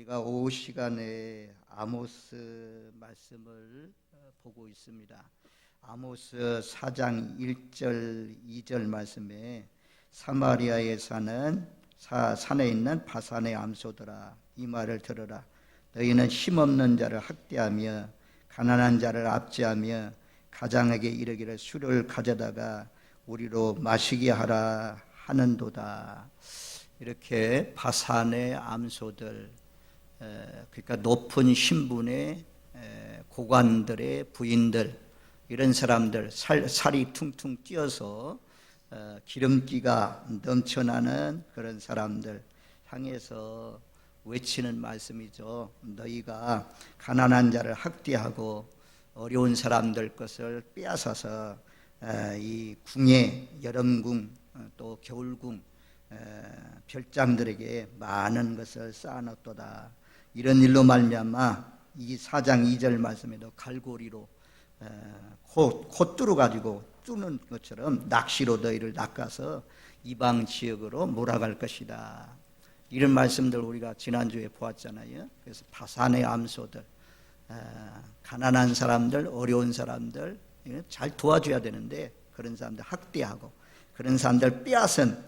우리가 오후 시간에 아모스 말씀을 보고 있습니다. 아모스 4장 1절 2절 말씀에 사마리아에 사는 산에 있는 바산의 암소들아, 이 말을 들으라. 너희는 힘없는 자를 학대하며 가난한 자를 압제하며 가장에게 이르기를 술을 가져다가 우리로 마시게 하라 하는도다. 이렇게 바산의 암소들, 그러니까 높은 신분의 고관들의 부인들, 이런 사람들, 살이 퉁퉁 찌어서 기름기가 넘쳐나는 그런 사람들 향해서 외치는 말씀이죠. 너희가 가난한 자를 학대하고 어려운 사람들 것을 빼앗아서 이 궁예, 여름궁 또 겨울궁 별장들에게 많은 것을 쌓아놨도다. 이런 일로 말미암아 이 4장 2절 말씀에도 갈고리로 코 뚫어가지고 뚫는 것처럼 낚시로 너희를 낚아서 이방 지역으로 몰아갈 것이다. 이런 말씀들 우리가 지난주에 보았잖아요. 그래서 바산의 암소들, 가난한 사람들, 어려운 사람들 잘 도와줘야 되는데 그런 사람들 학대하고 그런 사람들 빼앗은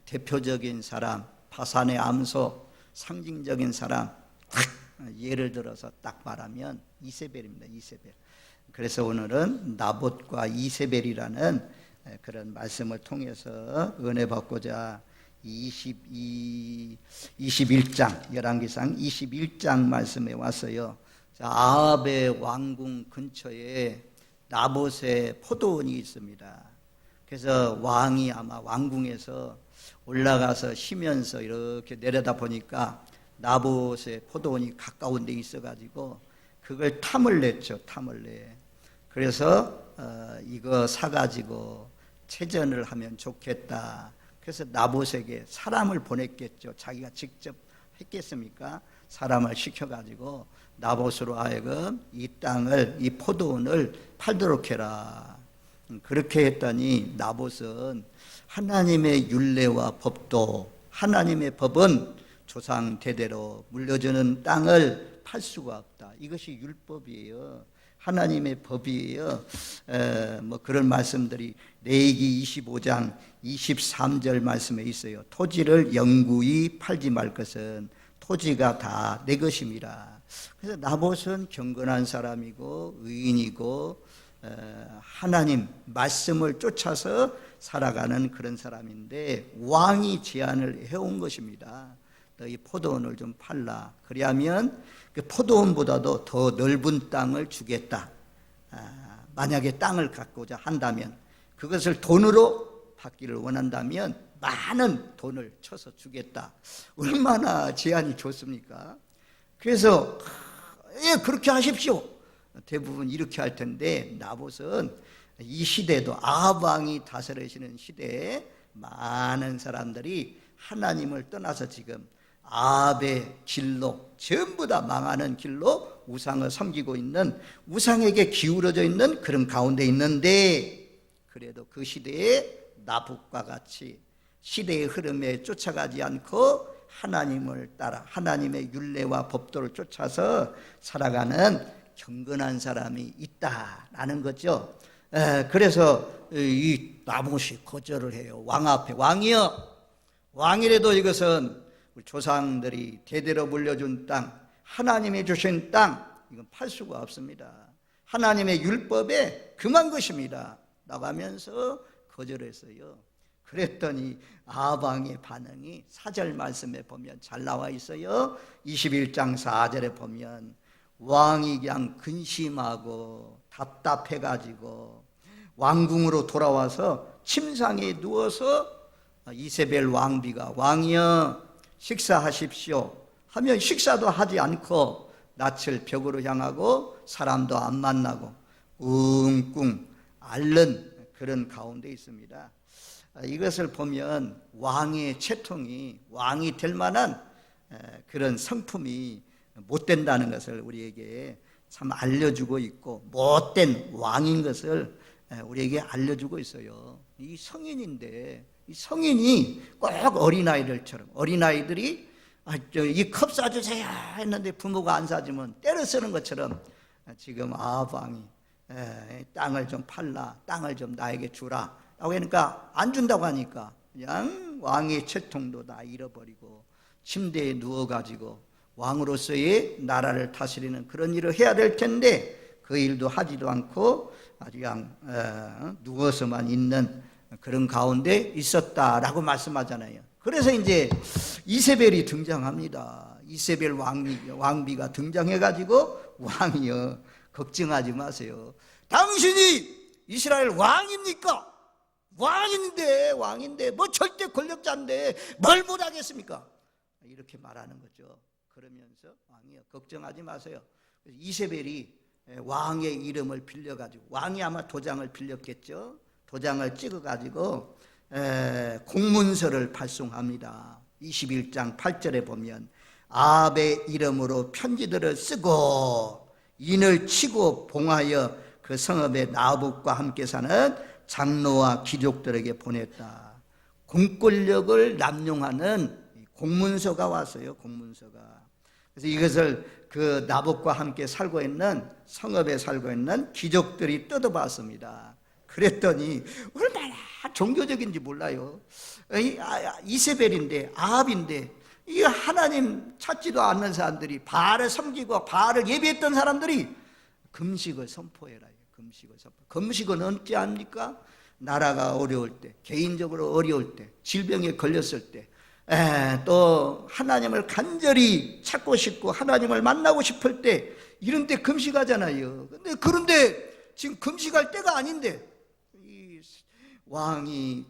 대표적인 사람, 바산의 암소, 상징적인 사람, 딱 예를 들어서 딱 말하면 이세벨입니다. 이세벨. 그래서 오늘은 나봇과 이세벨이라는 그런 말씀을 통해서 은혜 받고자 21장, 열왕기상 21장 말씀에 왔어요. 아합의 왕궁 근처에 나봇의 포도원이 있습니다. 그래서 왕이 아마 왕궁에서 올라가서 쉬면서 이렇게 내려다 보니까 나봇의 포도원이 가까운 데 있어가지고 그걸 탐을 냈죠. 탐을 내. 그래서 이거 사가지고 체전을 하면 좋겠다. 그래서 나봇에게 사람을 보냈겠죠. 자기가 직접 했겠습니까? 사람을 시켜가지고 나봇으로 하여금 이 땅을, 이 포도원을 팔도록 해라. 그렇게 했더니 나봇은 하나님의 율례와 법도, 하나님의 법은 조상 대대로 물려주는 땅을 팔 수가 없다. 이것이 율법이에요. 하나님의 법이에요. 뭐 그런 말씀들이 레위기 25장 23절 말씀에 있어요. 토지를 영구히 팔지 말 것은 토지가 다 내 것임이라. 그래서 나봇은 경건한 사람이고 의인이고 하나님 말씀을 쫓아서 살아가는 그런 사람인데 왕이 제안을 해온 것입니다. 너희 포도원을 좀 팔라. 그리하면 그 포도원보다도 더 넓은 땅을 주겠다. 만약에 땅을 갖고자 한다면, 그것을 돈으로 받기를 원한다면 많은 돈을 쳐서 주겠다. 얼마나 제안이 좋습니까? 그래서 예, 그렇게 하십시오. 대부분 이렇게 할 텐데 나봇은 이 시대도 아합 왕이 다스리시는 시대에 많은 사람들이 하나님을 떠나서 지금 아합의 길로, 전부 다 망하는 길로 우상을 섬기고 있는, 우상에게 기울어져 있는 그런 가운데 있는데, 그래도 그 시대에 나봇과 같이 시대의 흐름에 쫓아가지 않고 하나님을 따라 하나님의 율례와 법도를 쫓아서 살아가는 경건한 사람이 있다라는 거죠. 그래서 이 나봇이 거절을 해요. 왕 앞에, 왕이여, 왕이라도 이것은 우리 조상들이 대대로 물려준 땅, 하나님이 주신 땅, 이건 팔 수가 없습니다. 하나님의 율법에 금한 것입니다. 나가면서 거절했어요. 그랬더니 아합 왕의 반응이 4절 말씀에 보면 잘 나와 있어요. 21장 4절에 보면 왕이 그냥 근심하고 답답해가지고 왕궁으로 돌아와서 침상에 누워서 이세벨 왕비가 왕이여 식사하십시오 하면 식사도 하지 않고 낯을 벽으로 향하고 사람도 안 만나고 웅꿍 앓는 그런 가운데 있습니다. 이것을 보면 왕의 채통이, 왕이 될 만한 그런 성품이 못 된다는 것을 우리에게 참 알려주고 있고, 못된 왕인 것을 우리에게 알려주고 있어요. 이 성인인데, 이 성인이 꼭 어린아이들처럼, 어린아이들이 이 컵 사주세요 했는데 부모가 안 사주면 때려 쓰는 것처럼 지금 아합 왕이 땅을 좀 팔라, 땅을 좀 나에게 주라 라고 하니까 안 준다고 하니까 그냥 왕의 채통도 다 잃어버리고 침대에 누워가지고 왕으로서의 나라를 다스리는 그런 일을 해야 될 텐데 그 일도 하지도 않고 그냥 누워서만 있는 그런 가운데 있었다라고 말씀하잖아요. 그래서 이제 이세벨이 등장합니다. 이세벨 왕비가 등장해가지고 왕이여 걱정하지 마세요. 당신이 이스라엘 왕입니까? 왕인데 뭐 절대 권력자인데 뭘 못하겠습니까? 이렇게 말하는 거죠. 그러면서 왕이여 걱정하지 마세요. 이세벨이 왕의 이름을 빌려가지고 왕이 아마 도장을 빌렸겠죠. 도장을 찍어가지고 공문서를 발송합니다. 21장 8절에 보면 아합의 이름으로 편지들을 쓰고 인을 치고 봉하여 그 성읍에 나봇과 함께 사는 장로와 귀족들에게 보냈다. 공권력을 남용하는 공문서가 왔어요. 공문서가. 그래서 이것을 그 나봇과 함께 살고 있는 성읍에 살고 있는 귀족들이 뜯어봤습니다. 그랬더니 얼마나 종교적인지 몰라요. 이세벨인데 아합인데 이 하나님 찾지도 않는 사람들이 바알을 섬기고 바알을 예배했던 사람들이 금식을 선포해라. 금식을 선포. 금식은 언제 합니까? 나라가 어려울 때, 개인적으로 어려울 때, 질병에 걸렸을 때, 또 하나님을 간절히 찾고 싶고 하나님을 만나고 싶을 때 이런 때 금식하잖아요. 그런데 지금 금식할 때가 아닌데 이 왕이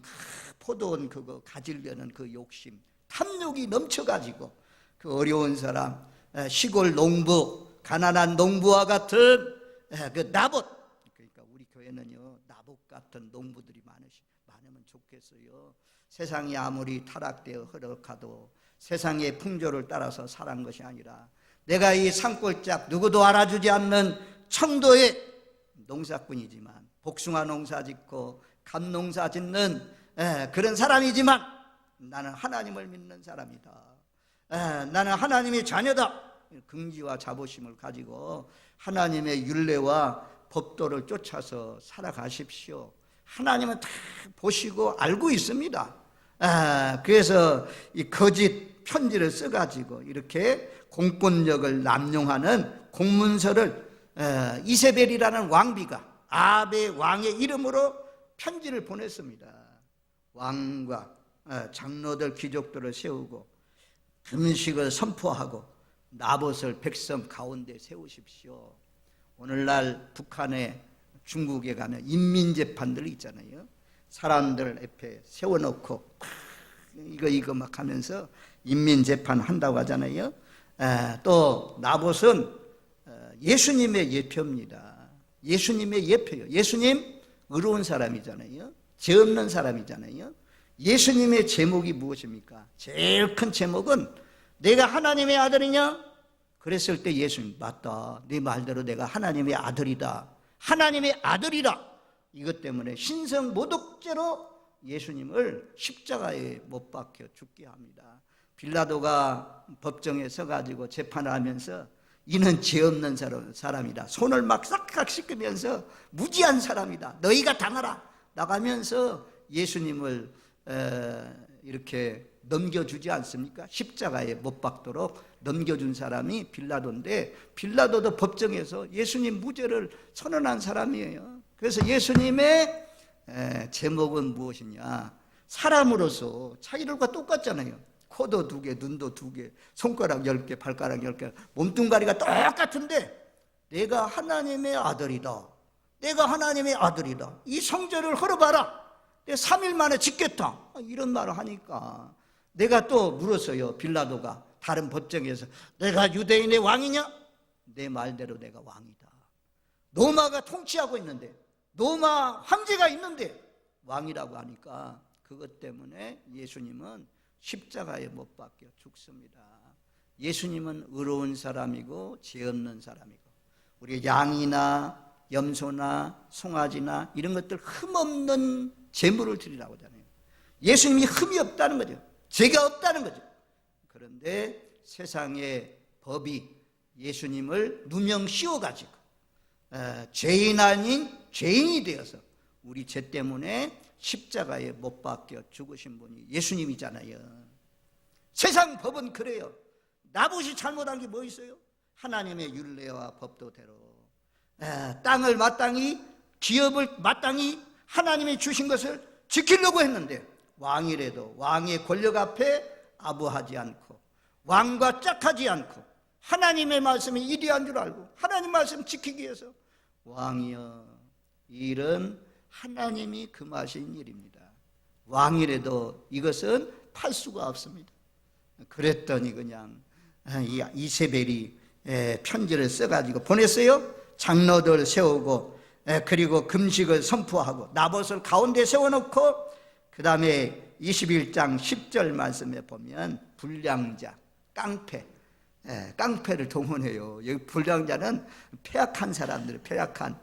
포도원 그거 가지려는 그 욕심, 탐욕이 넘쳐가지고 그 어려운 사람, 시골 농부, 가난한 농부와 같은 그 나봇, 그러니까 우리 교회는요 나봇 같은 농부들이 많으면 좋겠어요. 세상이 아무리 타락되어 허락하도 세상의 풍조를 따라서 살한 것이 아니라 내가 이 산골짝 누구도 알아주지 않는 청도의 농사꾼이지만 복숭아 농사 짓고 감 농사 짓는 그런 사람이지만 나는 하나님을 믿는 사람이다. 나는 하나님의 자녀다. 긍지와 자부심을 가지고 하나님의 율례와 법도를 쫓아서 살아가십시오. 하나님은 다 보시고 알고 있습니다. 그래서 이 거짓 편지를 써가지고 이렇게 공권력을 남용하는 공문서를 이세벨이라는 왕비가 아합의 왕의 이름으로 편지를 보냈습니다. 왕과 장로들 귀족들을 세우고 금식을 선포하고 나봇을 백성 가운데 세우십시오. 오늘날 북한에 중국에 가면 인민재판들 있잖아요. 사람들 앞에 세워놓고 이거 막 하면서 인민재판 한다고 하잖아요. 또 나봇은 예수님의 예표입니다. 예수님의 예표요. 예수님 의로운 사람이잖아요. 죄 없는 사람이잖아요. 예수님의 제목이 무엇입니까? 제일 큰 제목은 내가 하나님의 아들이냐? 그랬을 때 예수님 맞다. 네 말대로 내가 하나님의 아들이다. 하나님의 아들이라. 이것 때문에 신성 모독죄로 예수님을 십자가에 못 박혀 죽게 합니다. 빌라도가 법정에 서가지고 재판을 하면서 이는 죄 없는 사람이다. 손을 막 싹싹 씻으면서 무지한 사람이다. 너희가 당하라. 나가면서 예수님을 이렇게 넘겨주지 않습니까? 십자가에 못 박도록 넘겨준 사람이 빌라도인데 빌라도도 법정에서 예수님 무죄를 선언한 사람이에요. 그래서 예수님의 제목은 무엇이냐? 사람으로서 자기들과 똑같잖아요. 코도 2개, 눈도 2개, 손가락 10개, 발가락 10개, 몸뚱아리가 똑같은데 내가 하나님의 아들이다. 내가 하나님의 아들이다. 이 성전을 헐어봐라. 내가 3일 만에 짓겠다. 이런 말을 하니까 내가 또 물었어요. 빌라도가 다른 법정에서 내가 유대인의 왕이냐? 내 말대로 내가 왕이다. 로마가 통치하고 있는데 로마 황제가 있는데 왕이라고 하니까 그것 때문에 예수님은 십자가에 못 박혀 죽습니다. 예수님은 의로운 사람이고 죄 없는 사람이고 우리 양이나 염소나 송아지나 이런 것들 흠없는 제물을 드리라고 하잖아요. 예수님이 흠이 없다는 거죠. 죄가 없다는 거죠. 그런데 세상의 법이 예수님을 누명 씌워가지고 죄인 아닌 죄인이 되어서 우리 죄 때문에 십자가에 못 박혀 죽으신 분이 예수님이잖아요. 세상 법은 그래요. 나봇이 잘못한 게 뭐 있어요? 하나님의 율례와 법도대로 땅을 마땅히, 기업을 마땅히 하나님이 주신 것을 지키려고 했는데, 왕이라도 왕의 권력 앞에 아부하지 않고 왕과 짝하지 않고 하나님의 말씀이 이리한 줄 알고 하나님 말씀 지키기 위해서, 왕이여, 이 일은 하나님이 금하신 일입니다. 왕이라도 이것은 팔 수가 없습니다. 그랬더니 그냥 이세벨이 편지를 써가지고 보냈어요. 장로들 세우고 그리고 금식을 선포하고 나봇을 가운데 세워놓고, 그 다음에 21장 10절 말씀에 보면 불량자, 깡패를 동원해요. 여기 불량자는 폐악한 사람들, 폐악한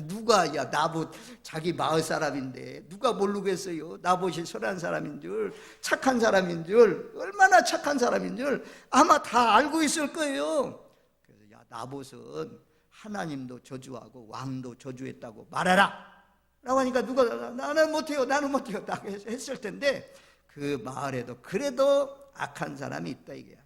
누가, 야, 나봇 자기 마을 사람인데 누가 모르겠어요? 나봇이 선한 사람인 줄, 착한 사람인 줄, 얼마나 착한 사람인 줄 아마 다 알고 있을 거예요. 그래서 야, 나봇은 하나님도 저주하고 왕도 저주했다고 말하라 라고 하니까 누가 나는 못해요 딱 했을 텐데, 그 마을에도 그래도 악한 사람이 있다 이거야.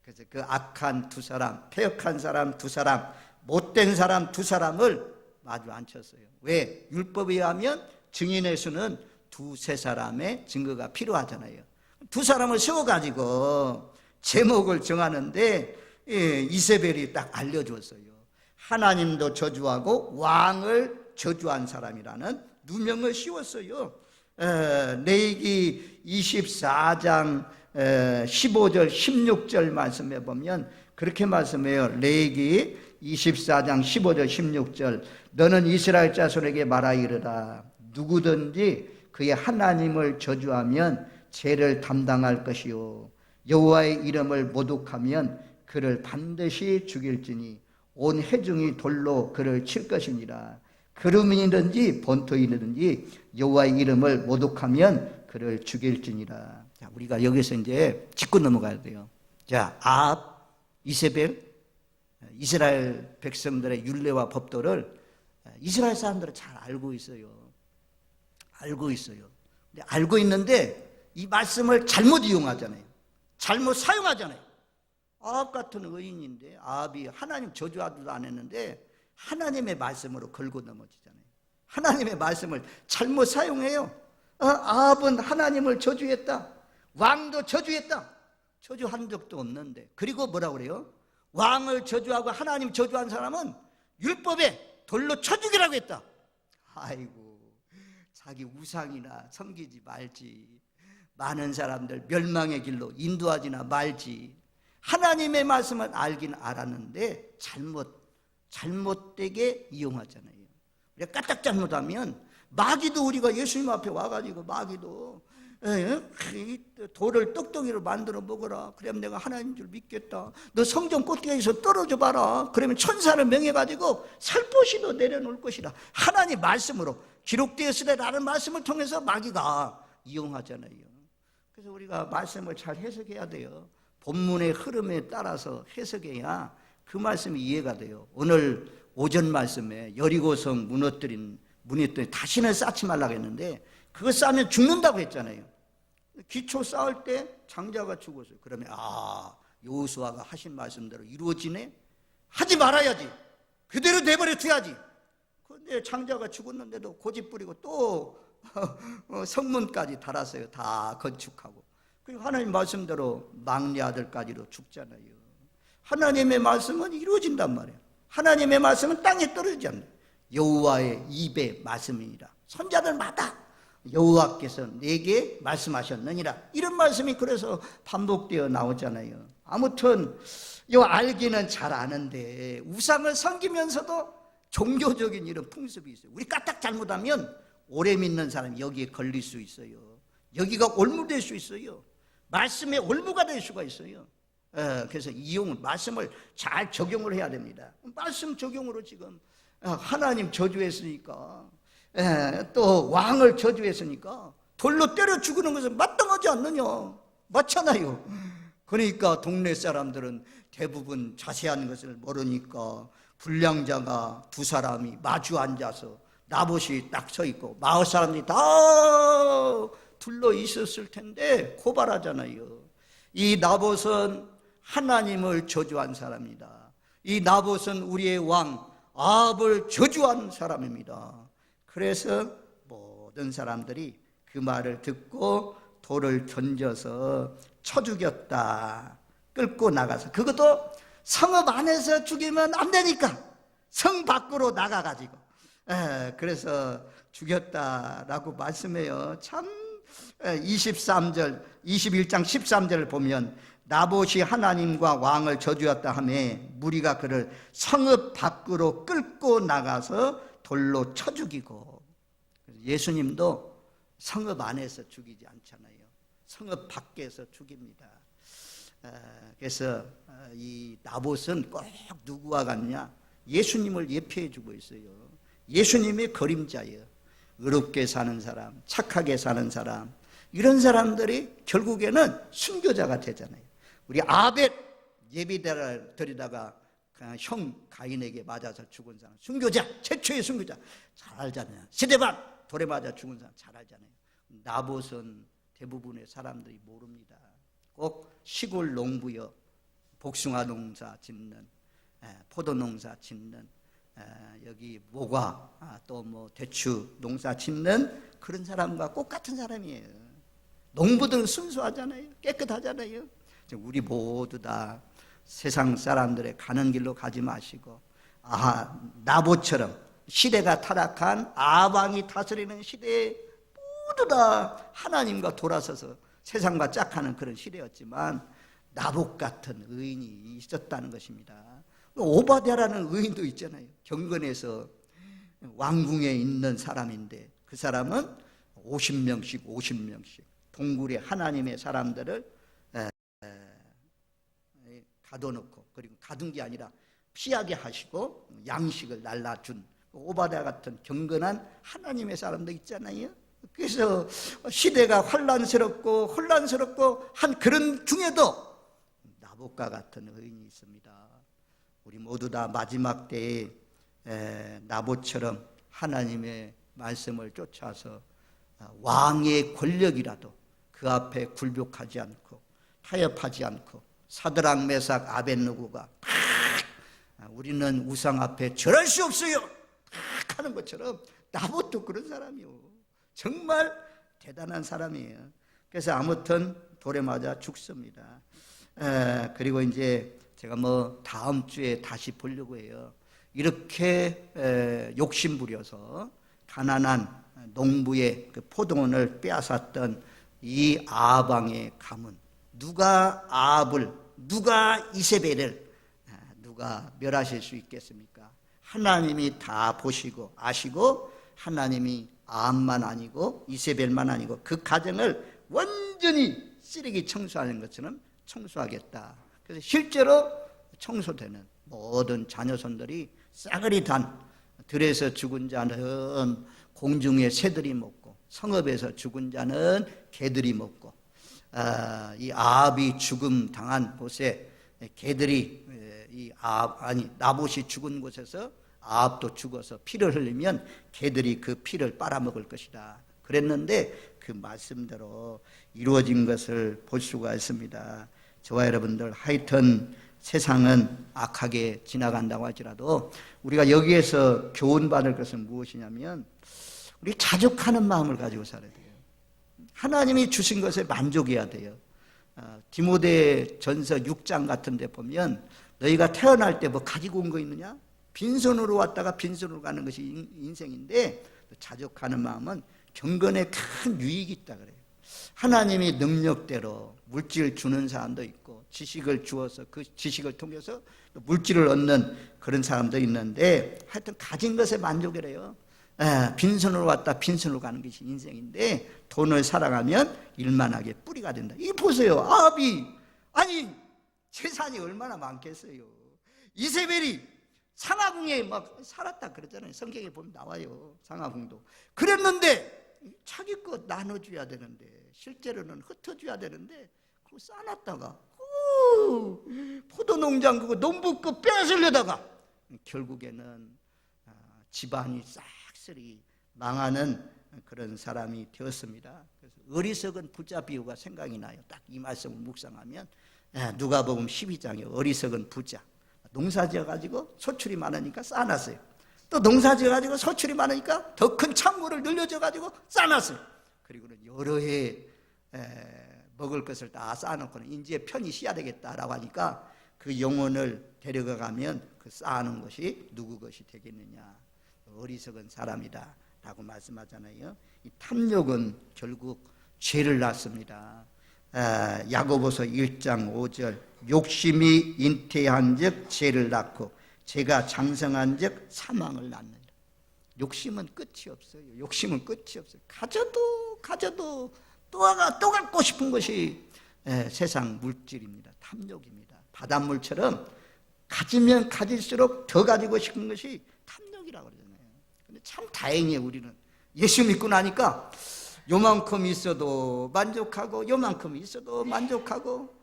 그래서 그 악한 두 사람, 폐역한 사람 두 사람, 못된 사람 두 사람을 마주 앉혔어요. 왜? 율법에 의하면 증인의 수는 두세 사람의 증거가 필요하잖아요. 두 사람을 세워가지고 제목을 정하는데 이세벨이 딱 알려줬어요. 하나님도 저주하고 왕을 저주한 사람이라는 누명을 씌웠어요. 레위기 24장 15절 16절 말씀해 보면 그렇게 말씀해요. 레위기 24장 15절 16절, 너는 이스라엘 자손에게 말하 이르라. 누구든지 그의 하나님을 저주하면 죄를 담당할 것이요, 여호와의 이름을 모독하면 그를 반드시 죽일지니 온 회중이 돌로 그를 칠 것이니라. 그루민이든지 본토인이든지 여호와의 이름을 모독하면 그를 죽일지니라. 자, 우리가 여기서 이제 짚고 넘어가야 돼요. 자, 아합, 이세벨, 이스라엘 백성들의 율례와 법도를 이스라엘 사람들은 잘 알고 있어요. 알고 있어요. 근데 알고 있는데 이 말씀을 잘못 이용하잖아요. 잘못 사용하잖아요. 아합 같은 의인인데, 아합이 하나님 저주하지도 안 했는데 하나님의 말씀으로 걸고 넘어지잖아요. 하나님의 말씀을 잘못 사용해요. 아합은 하나님을 저주했다. 왕도 저주했다. 저주한 적도 없는데. 그리고 뭐라고 그래요? 왕을 저주하고 하나님 저주한 사람은 율법에 돌로 쳐 죽이라고 했다. 아이고, 자기 우상이나 섬기지 말지, 많은 사람들 멸망의 길로 인도하지나 말지. 하나님의 말씀은 알긴 알았는데 잘못되게 이용하잖아요. 우리가 까딱 잘못하면, 마귀도 우리가 예수님 앞에 와가지고 마귀도 돌을 떡덩이로 만들어 먹어라. 그러면 내가 하나님인 줄 믿겠다. 너 성전 꼭대기에서 떨어져 봐라. 그러면 천사를 명해가지고 살포시도 내려놓을 것이라. 하나님 말씀으로 기록되었으라는 말씀을 통해서 마귀가 이용하잖아요. 그래서 우리가 말씀을 잘 해석해야 돼요. 본문의 흐름에 따라서 해석해야 그 말씀이 이해가 돼요. 오늘 오전 말씀에 여리고성 무너뜨린 다시는 쌓지 말라고 했는데, 그거 쌓으면 죽는다고 했잖아요. 기초 쌓을 때 장자가 죽었어요. 그러면 여호수아가 하신 말씀대로 이루어지네? 하지 말아야지. 그대로 내버려 둬야지. 그런데 장자가 죽었는데도 고집 부리고 또 성문까지 달았어요. 다 건축하고. 그리고 하나님 말씀대로 막내 아들까지도 죽잖아요. 하나님의 말씀은 이루어진단 말이에요. 하나님의 말씀은 땅에 떨어지지 않아요. 여호와의 입의 말씀이니라. 선자들마다 여호와께서 내게 말씀하셨느니라. 이런 말씀이 그래서 반복되어 나오잖아요. 아무튼 알기는 잘 아는데 우상을 섬기면서도 종교적인 이런 풍습이 있어요. 우리 까딱 잘못하면 오래 믿는 사람이 여기에 걸릴 수 있어요. 여기가 올무될 수 있어요. 말씀의 올무가 될 수가 있어요. 그래서 말씀을 잘 적용을 해야 됩니다. 말씀 적용으로 지금 하나님 저주했으니까, 또 왕을 저주했으니까 돌로 때려 죽이는 것은 마땅하지 않느냐. 맞잖아요. 그러니까 동네 사람들은 대부분 자세한 것을 모르니까 불량자가 두 사람이 마주 앉아서 나봇이 딱 서 있고 마을 사람들이 다 둘러 있었을 텐데 고발하잖아요. 이 나봇은 하나님을 저주한 사람이다. 이 나봇은 우리의 왕 아합을 저주한 사람입니다. 그래서 모든 사람들이 그 말을 듣고 돌을 던져서 쳐 죽였다. 끌고 나가서, 그것도 성읍 안에서 죽이면 안 되니까 성 밖으로 나가가지고 그래서 죽였다라고 말씀해요. 참 23절 21장 13절을 보면 나봇이 하나님과 왕을 저주했다 하며 무리가 그를 성읍 밖으로 끌고 나가서 돌로 쳐 죽이고. 예수님도 성읍 안에서 죽이지 않잖아요. 성읍 밖에서 죽입니다. 그래서 이 나봇은 꼭 누구와 같냐? 예수님을 예표해 주고 있어요. 예수님의 그림자예요. 의롭게 사는 사람, 착하게 사는 사람, 이런 사람들이 결국에는 순교자가 되잖아요. 우리 아벳 예비대를 드리다가 형 가인에게 맞아서 죽은 사람, 순교자, 최초의 순교자 잘 알잖아요. 스데반 돌에 맞아 죽은 사람 잘 알잖아요. 나봇은 대부분의 사람들이 모릅니다. 꼭 시골 농부여, 복숭아 농사 짓는, 포도 농사 짓는, 여기 모과 또 뭐 대추 농사 짓는 그런 사람과 꼭 같은 사람이에요. 농부들은 순수하잖아요. 깨끗하잖아요. 우리 모두 다 세상 사람들의 가는 길로 가지 마시고 나봇처럼 시대가 타락한 아방이 다스리는 시대에 모두 다 하나님과 돌아서서 세상과 짝하는 그런 시대였지만 나봇 같은 의인이 있었다는 것입니다. 오바댜라는 의인도 있잖아요. 경건에서 왕궁에 있는 사람인데 그 사람은 50명씩 동굴에 하나님의 사람들을 가둬놓고, 그리고 가둔 게 아니라 피하게 하시고 양식을 날라준 오바댜 같은 경건한 하나님의 사람도 있잖아요. 그래서 시대가 혼란스럽고 한 그런 중에도 나봇과 같은 의인이 있습니다. 우리 모두 다 마지막 때에 나봇처럼 하나님의 말씀을 쫓아서 왕의 권력이라도 그 앞에 굴복하지 않고 타협하지 않고 사드락 메삭 아벳느고가 우리는 우상 앞에 절할 수 없어요 하는 것처럼 나봇도 그런 사람이요. 정말 대단한 사람이에요. 그래서 아무튼 돌에 맞아 죽습니다. 그리고 이제 제가 다음 주에 다시 보려고 해요. 이렇게 욕심부려서 가난한 농부의 그 포도원을 빼앗았던 이 아방의 가문, 누가 아합을, 누가 이세벨을 누가 멸하실 수 있겠습니까? 하나님이 다 보시고 아시고 하나님이 아합만 아니고 이세벨만 아니고 그 가정을 완전히 쓰레기 청소하는 것처럼 청소하겠다. 그래서 실제로 청소되는 모든 자녀손들이 싸그리 단 들에서 죽은 자는 공중의 새들이 먹고 성읍에서 죽은 자는 개들이 먹고 이 아합이 죽음 당한 곳에 개들이 나봇이 죽은 곳에서 아합도 죽어서 피를 흘리면 개들이 그 피를 빨아먹을 것이다. 그랬는데 그 말씀대로 이루어진 것을 볼 수가 있습니다. 저와 여러분들 하여튼 세상은 악하게 지나간다고 할지라도 우리가 여기에서 교훈받을 것은 무엇이냐면 우리 자족하는 마음을 가지고 살아야 돼요. 하나님이 주신 것에 만족해야 돼요. 디모데 전서 6장 같은 데 보면 너희가 태어날 때 뭐 가지고 온 거 있느냐? 빈손으로 왔다가 빈손으로 가는 것이 인생인데 자족하는 마음은 경건에 큰 유익이 있다 그래요. 하나님이 능력대로 물질을 주는 사람도 있고 지식을 주어서 그 지식을 통해서 물질을 얻는 그런 사람도 있는데 하여튼 가진 것에 만족을 해요. 빈손으로 왔다 빈손으로 가는 것이 인생인데 돈을 살아가면 일만하게 뿌리가 된다. 이 보세요. 아합이 아니 재산이 얼마나 많겠어요. 이세벨이 상하궁에 막 살았다 그러잖아요. 성경에 보면 나와요. 상하궁도. 그랬는데 자기 것 나눠줘야 되는데 실제로는 흩어줘야 되는데 그거 쌓아놨다가 포도농장 그거 농부 거 뺏으려다가 결국에는 집안이 싹쓸이 망하는 그런 사람이 되었습니다. 그래서 어리석은 부자 비유가 생각이 나요. 딱 이 말씀을 묵상하면 누가복음 12장에 어리석은 부자, 농사 지어가지고 소출이 많으니까 쌓아놨어요. 또 농사 지어가지고 소출이 많으니까 더 큰 창고를 늘려줘가지고 쌓아놨어요. 그리고는 여러 해 먹을 것을 다 쌓아놓고는 이제 편히 쉬어야 되겠다라고 하니까 그 영혼을 데려가면 그 쌓아놓은 것이 누구 것이 되겠느냐. 어리석은 사람이다 라고 말씀하잖아요. 이 탐욕은 결국 죄를 낳습니다. 야고보서 1장 5절 욕심이 잉태한 즉 죄를 낳고 죄가 장성한 즉 사망을 낳느니라. 욕심은 끝이 없어요. 욕심은 끝이 없어요. 가져도 또 갖고 싶은 것이 세상 물질입니다. 탐욕입니다. 바닷물처럼 가지면 가질수록 더 가지고 싶은 것이 탐욕이라고 그러잖아요. 근데 참 다행이에요. 우리는 예수 믿고 나니까 요만큼 있어도 만족하고 요만큼 있어도 만족하고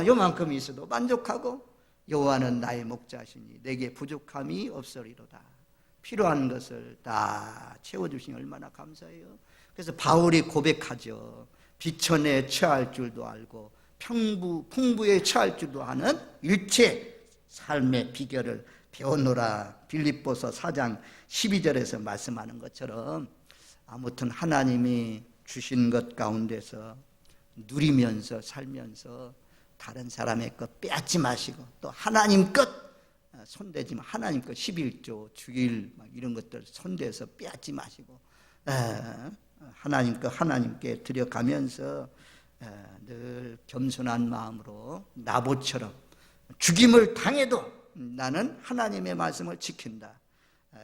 요만큼 있어도 만족하고 여호와는 나의 목자시니 내게 부족함이 없으리로다. 필요한 것을 다 채워주시니 얼마나 감사해요. 그래서 바울이 고백하죠. 비천에 처할 줄도 알고 풍부에 처할 줄도 아는 일체 삶의 비결을 배워노라. 빌립보서 4장 12절에서 말씀하는 것처럼 아무튼 하나님이 주신 것 가운데서 누리면서 살면서 다른 사람의 것 빼앗지 마시고 또 하나님 것 손대지 마. 하나님 것 11조 주일 이런 것들 손대서 빼앗지 마시고 하나님 것 하나님께 드려가면서 늘 겸손한 마음으로 나봇처럼 죽임을 당해도 나는 하나님의 말씀을 지킨다.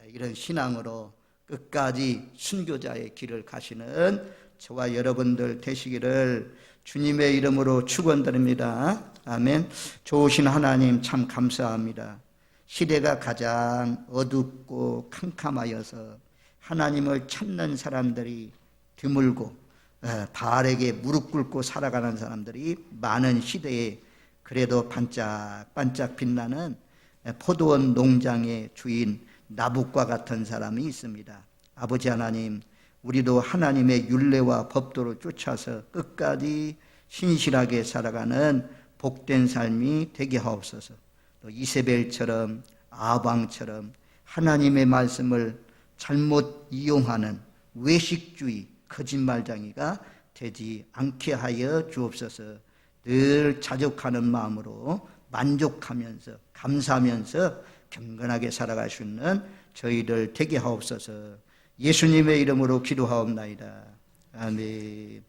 이런 신앙으로 끝까지 순교자의 길을 가시는 저와 여러분들 되시기를 주님의 이름으로 축원드립니다. 아멘. 좋으신 하나님 참 감사합니다. 시대가 가장 어둡고 캄캄하여서 하나님을 찾는 사람들이 드물고 바알에게 무릎 꿇고 살아가는 사람들이 많은 시대에 그래도 반짝반짝 빛나는 포도원 농장의 주인 나봇과 같은 사람이 있습니다. 아버지 하나님, 우리도 하나님의 율례와 법도를 쫓아서 끝까지 신실하게 살아가는 복된 삶이 되게 하옵소서. 또 이세벨처럼 아방처럼 하나님의 말씀을 잘못 이용하는 외식주의, 거짓말쟁이가 되지 않게 하여 주옵소서. 늘 자족하는 마음으로 만족하면서 감사하면서 경건하게 살아갈 수 있는 저희들 되게 하옵소서. 예수님의 이름으로 기도하옵나이다. 아멘.